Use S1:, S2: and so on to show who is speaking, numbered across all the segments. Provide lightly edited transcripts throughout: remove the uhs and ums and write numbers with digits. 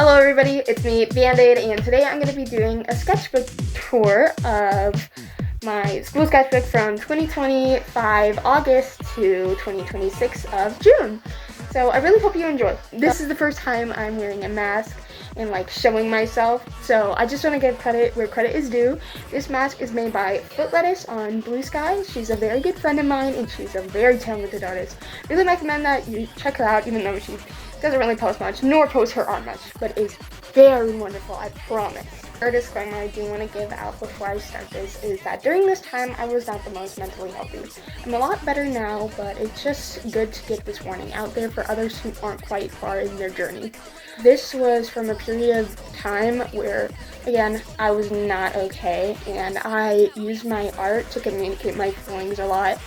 S1: Hello everybody, it's me, Band-Aid, and today I'm going to be doing a sketchbook tour of my school sketchbook from 2025 August to 2026 of June. So I really hope you enjoy. This is the first time I'm wearing a mask and showing myself, so I just want to give credit where credit is due. This mask is made by Foot Lettuce on Blue Sky. She's a very good friend of mine and she's a very talented artist. Really recommend that you check her out, even though she doesn't really post much, nor post her art much, but is very wonderful, I promise. A disclaimer I do want to give out before I start this is that during this time I was not the most mentally healthy. I'm a lot better now, but it's just good to get this warning out there for others who aren't quite far in their journey. This was from a period of time where, again, I was not okay, and I used my art to communicate my feelings a lot.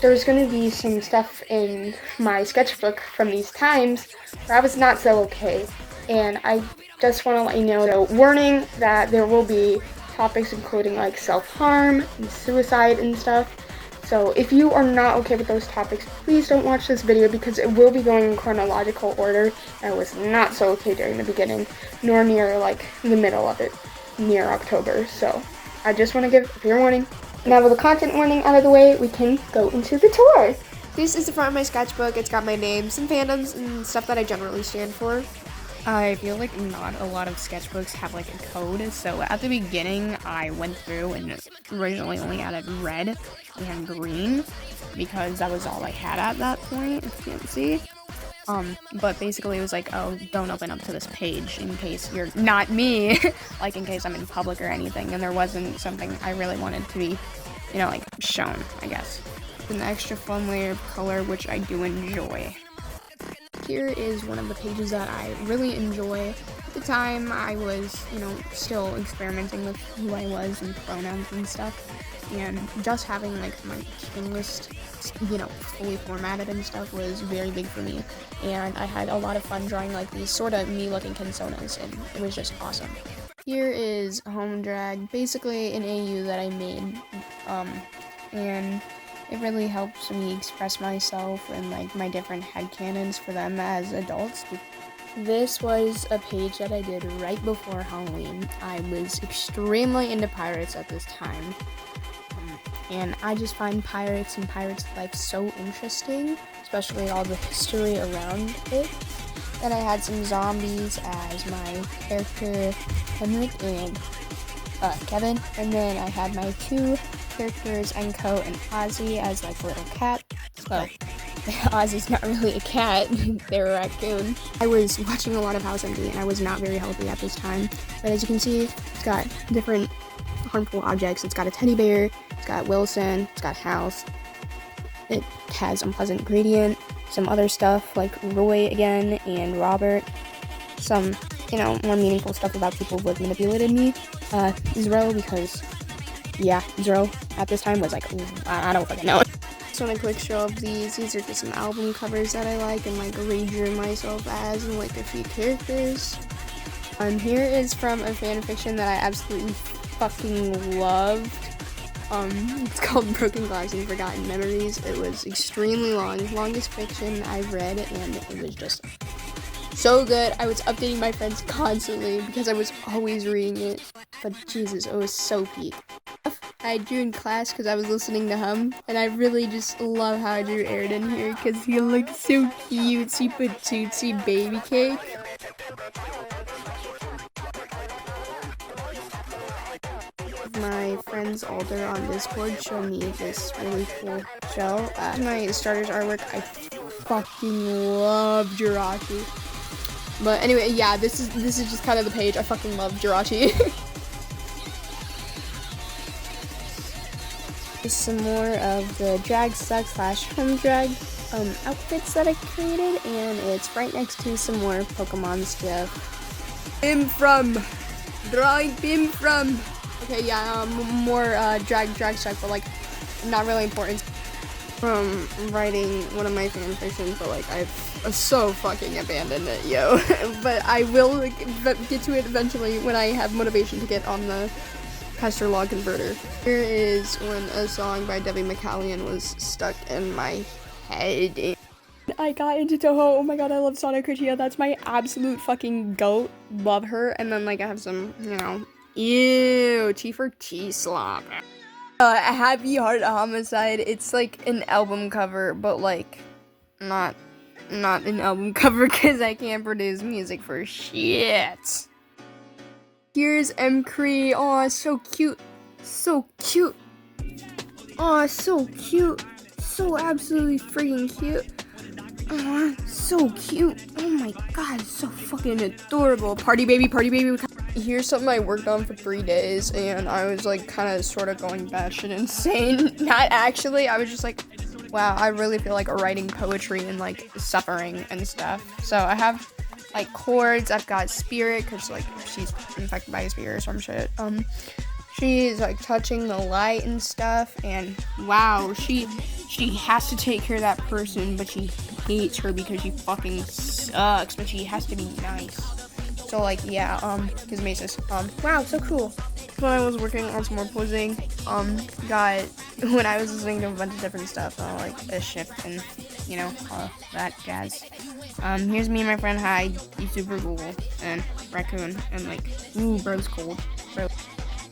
S1: There's going to be some stuff in my sketchbook from these times where I was not so okay, and I just want to let you know, so warning that there will be topics including self-harm and suicide and stuff. So if you are not okay with those topics, please don't watch this video because it will be going in chronological order. I was not so okay during the beginning, nor near the middle of it, near October. So I just want to give a fair warning. Now with the content warning out of the way, we can go into the tour.
S2: This is the front of my sketchbook. It's got my name, some fandoms, and stuff that I generally stand for.
S3: I feel like not a lot of sketchbooks have a code, so at the beginning I went through and originally only added red and green because that was all I had at that point, if you can't see. But basically it was oh, don't open up to this page in case you're not me, in case I'm in public or anything, and there wasn't something I really wanted to be, shown, I guess. An extra fun layer of color, which I do enjoy. Here is one of the pages that I really enjoy. At the time, I was, still experimenting with who I was and pronouns and stuff. And just having, my king list, fully formatted and stuff was very big for me. And I had a lot of fun drawing, these sort of me-looking personas, and it was just awesome. Here is Home Drag, basically an AU that I made, and it really helps me express myself and my different headcanons for them as adults. This was a page that I did right before Halloween. I was extremely into pirates at this time, and I just find pirates and pirates' life so interesting, especially all the history around it. Then I had some zombies as my character Henrik and Kevin, and then I had my two characters, Enko and Ozzy, as a little cat. Well, Ozzy's not really a cat, they're a raccoon. I was watching a lot of House MD and I was not very healthy at this time, but as you can see, it's got different harmful objects. It's got a teddy bear, it's got Wilson, it's got House, it has Unpleasant Gradient, some other stuff like Roy again and Robert, some more meaningful stuff about people who have manipulated me, Zero, because Zero at this time was I don't fucking know. Just want a quick show of these. These are just some album covers that I like and re-drew myself as and a few characters. Here is from a fanfiction that I absolutely fucking loved. It's called Broken Glass and Forgotten Memories. It was extremely long, longest fiction I've read, and it was just so good. I was updating my friends constantly because I was always reading it, but Jesus, it was so peak. I drew in class because I was listening to Hum, and I really just love how I drew Airden here because he looks so cutesy patootsy baby cake. My friends Alder on Discord showed me this really cool shell. My starters artwork, I fucking love Jirachi. But anyway, yeah, this is just kind of the page. I fucking love Jirachi. Some more of the drag suck / home drag outfits that I created, and it's right next to some more Pokemon stuff. Bim from drawing Bim from. Okay, yeah, more drag suck, but not really important. From writing one of my fanfictions, but I've so fucking abandoned it, yo. But I will get to it eventually when I have motivation to get on the Hester log converter. Here is when a song by Debbie McCallion was stuck in my head. I got into Toho. Oh my god, I love Sonic Critia. That's my absolute fucking goat. Love her. And then like I have some, you know, ew, T for T-Slop. Happy Heart Homicide. It's like an album cover, but like not an album cover because I can't produce music for shit. Here's M-Cree. Aw, so cute. So cute. Aw, so cute. So absolutely freaking cute. Aw, so cute. Oh my god, so fucking adorable. Party baby, party baby. Here's something I worked on for 3 days, and I was like kind of sort of going batshit insane. Not actually, I was just like, wow, I really feel like writing poetry and like suffering and stuff. So I have like chords. I've got Spirit because like she's infected by a spirit or some shit. She's like touching the light and stuff, and wow, she has to take care of that person, but she hates her because she fucking sucks, but she has to be nice. So like yeah, his Maces. Wow, so cool. When I was working on some more posing, when I was listening to a bunch of different stuff, like a shift and you know, that jazz. Here's me and my friend Hyde, he's super cool, and Raccoon, and like, ooh, bro's cold, bro.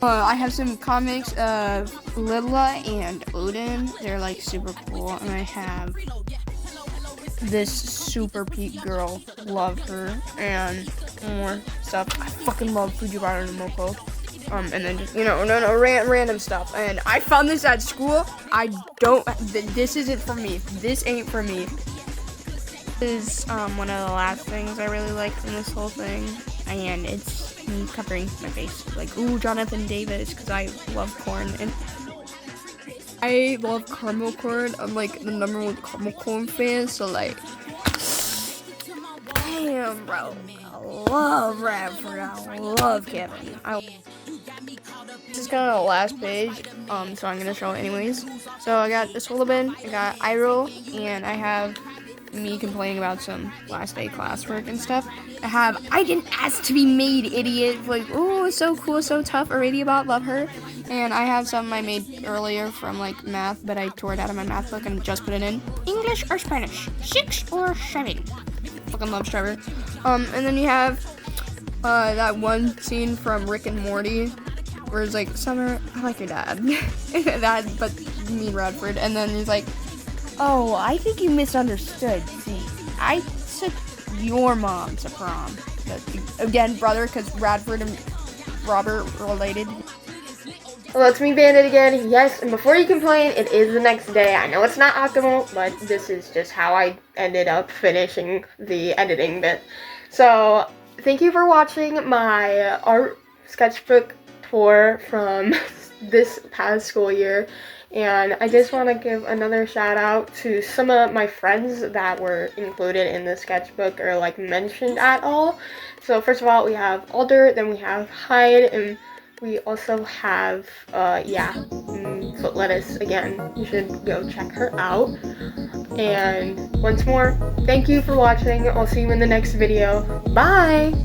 S3: I have some comics of Lilla and Odin. They're like super cool, and I have this super peak girl, love her, and more stuff. I fucking love Fujiwara no Moko. And then just, you know, random stuff. And I found this at school. This isn't for me. This ain't for me. This is one of the last things I really like from this whole thing, and it's me covering my face, like, ooh, Jonathan Davis, because I love corn, and I love caramel corn. I'm like the #1 caramel corn fan, so like, damn, bro, I love Radford, I love Kevin. This is kind of the last page, so I'm gonna show it anyways. So I got this Willabin, I got Iroh, and I have me complaining about some last day classwork and stuff. I have I didn't ask to be made, idiot. Like, oh, so cool, so tough. Already about love her. And I have some I made earlier from like math, but I tore it out of my math book and just put it in English or Spanish, 6 or 7. Fucking love Trevor. And then you have that one scene from Rick and Morty where it's like, Summer, I like your dad. That, but me and Radford. And then he's like, oh, I think you misunderstood. See, I took your mom to prom. Again, brother, because Radford and Robert related.
S1: Well, it's me, Bandit, again. Yes, and before you complain, it is the next day. I know it's not optimal, but this is just how I ended up finishing the editing bit. So, thank you for watching my art sketchbook tour from this past school year. And I just want to give another shout out to some of my friends that were included in the sketchbook or like mentioned at all. So first of all, we have Alder, then we have Hyde, and we also have, Foot Lettuce again. You should go check her out. And once more, thank you for watching. I'll see you in the next video. Bye!